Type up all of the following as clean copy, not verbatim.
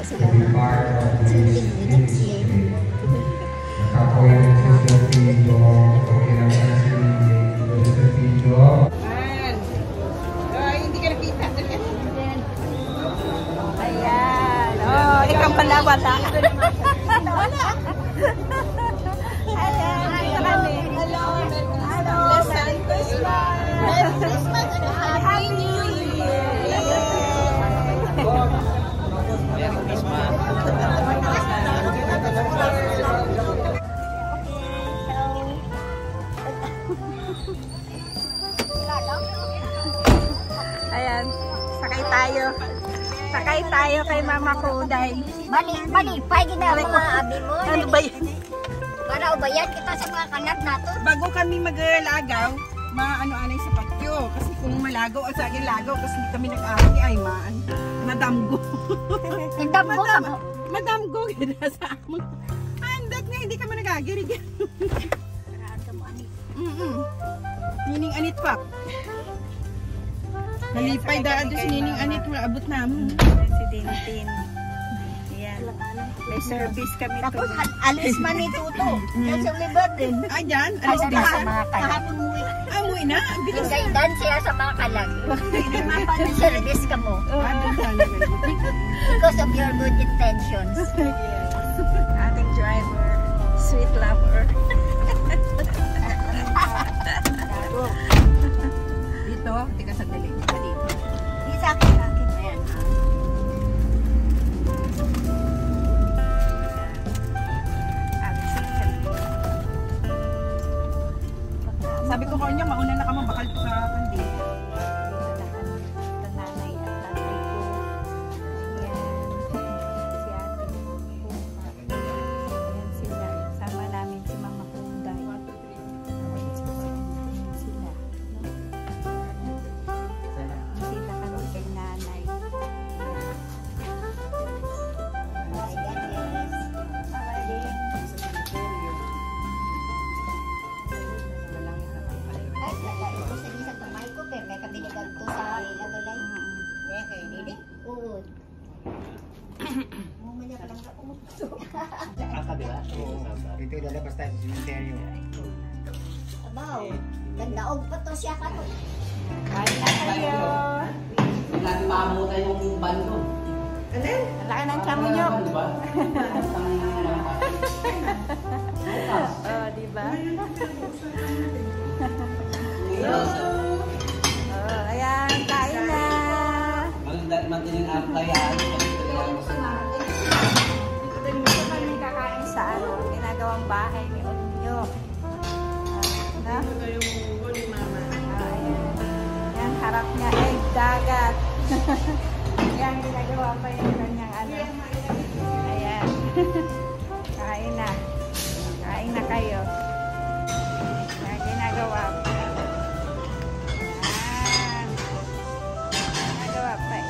sila na singing minutes game. Hindi ka nakita. Ayan. Oh, ikaw pala wala. Wala. Ayan. Hello. Blessed Christmas. Merry Christmas and Happy New Year. Merry Christmas. Ayan, sakay tayo kay Mama Kuday. Mali, pagi na mga abi mo. Ano ba yun? Para ubayan kita sa mga kanap nato. Bago kami maglagaw, maano-anay sa patio. Kasi kung malagaw, at sa akin lagaw, kasi hindi kami nag-ari, ay madamgo. Nagdamgo ka mo? Madamgo, ganda sa amon. Andat nga, hindi ka man nag-agiri. Nining anit pa. Nalipay daan doon si Nining Anit, wala abot namin. Si Tintin. Ayan. May service kami to. Tapos alis man ni Tuto. Kasi liber din. Ah, dyan? Alis din sa mga kalag. Kahapon muwi. Ah, muwi na? Bilis. Gaidan siya sa mga kalag. Service ka mo. Because of your good intentions. Ating driver. Sweet lover. Dito, tika sandali. Sa akin. Ayan. Sabi ko kanya, mauna na ka mabakal sa kandi. Nanay at tatay ko. Ayan si ate. Ayan sila. Sama namin si Mama Kuday. Sila. Sila kami kay nanay. Dito ilalabas tayo sa cemetery. Abaw, gandaog pa to siya ka to. Kain na kayo. Nagpamuta yung ban doon. Ano? Ang laki ng kamo nyo. Oh, diba? Oh, ayan, kain na. Magaling apply yan. Dito kami kakain sa ginagawang bahay ni Onyo. Na? Ayan. Yan, harap niya, egg dagat. Yan, ginagawa pa yung kanyang ano. Ayan. Kain na. Kain na kayo. Yan, ginagawa pa. Yan. Ginagawa pa eh.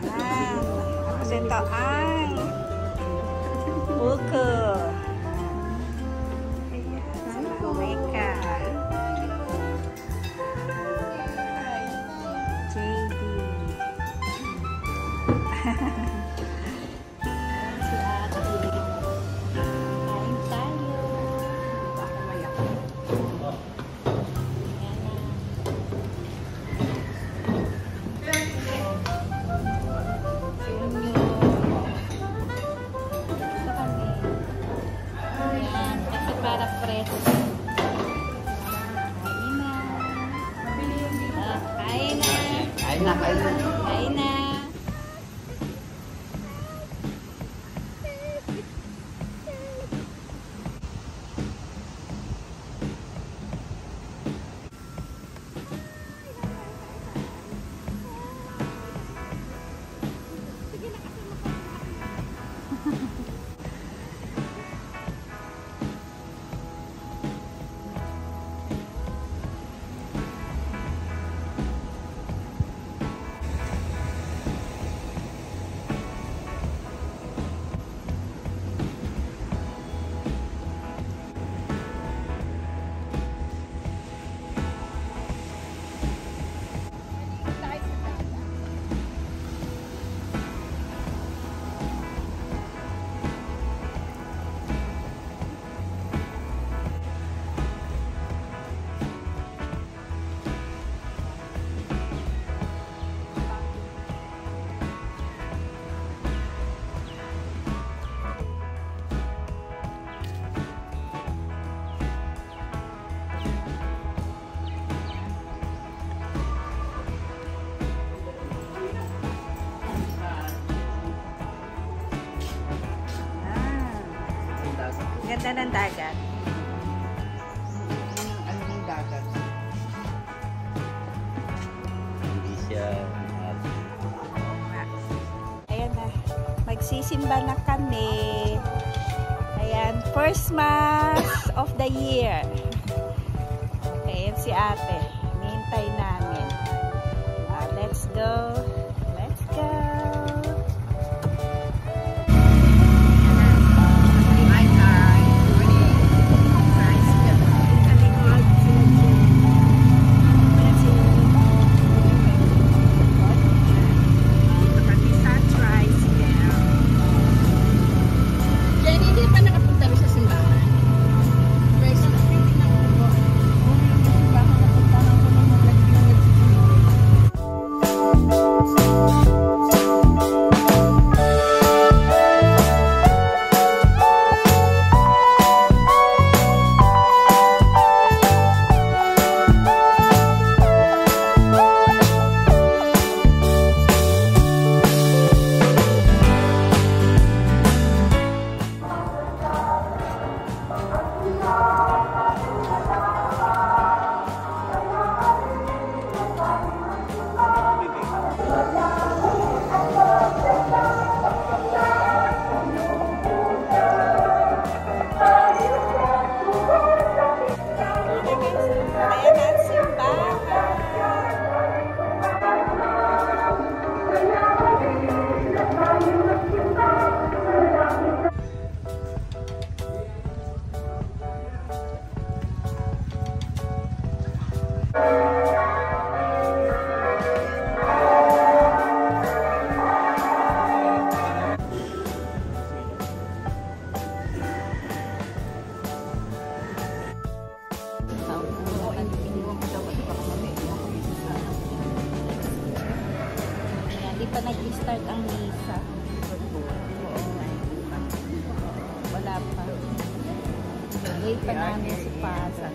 Yan. Tapos ito ang buko. Weka. JD. Si ate. Kain tayo. Baka mayak. Ayan na. Si Unyo. Gusto kami. Ayan. Kasi para fresh. Kain na. Kain na, kain na. Kain na. Ganda ng dagat. Ano ng dagat? Hindi siya Ayan na. Magsisimba na kami. Ayan. First mass of the year. Ayan si ate. Nihintay namin. Let's go. Let's go. Hindi pa nag-start ang misa. Wala pa. Wait pa namin si Pasa.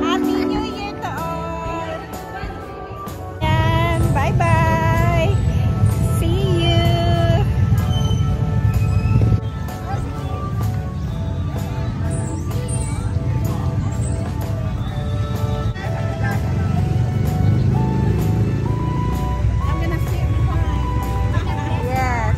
Happy New Year to all! Yan, bye-bye! See you! I'm gonna sit behind. Yes.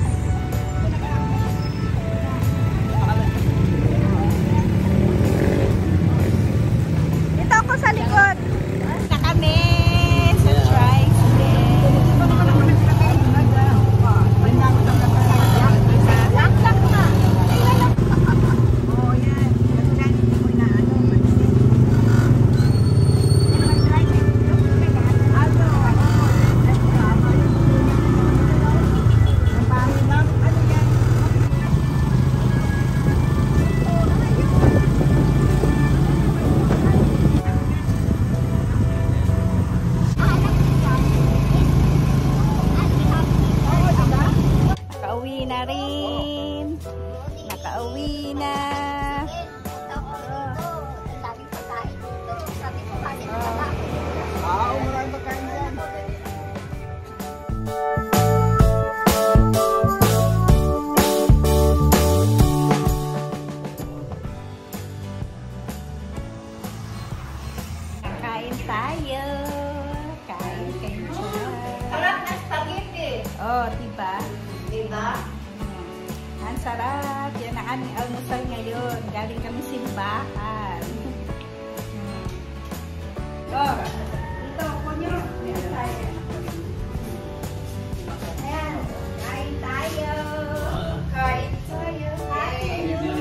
Diba? Ang sarap. Yan ang aming almusal ngayon. Galing kami simbahan. Oh, ito po nyo. Ayan. Kain tayo. Kain tayo.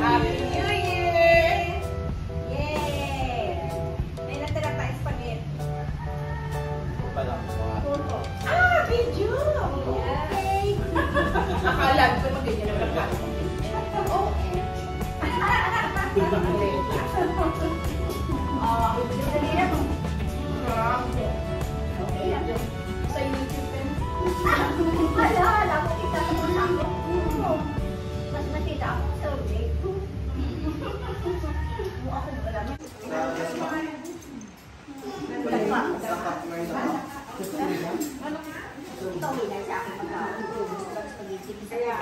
Happy New Year! Yay! May natira pa spaghetti. Ah, video! Okay! Akala ko mag-ganyan naman pa. Oo. Dali mo. Sa YouTube pen. Wala ko kita sa mga mas matita ako sa ulit. Mukha ko wala. Ito na sa akin pagkaon. Kaya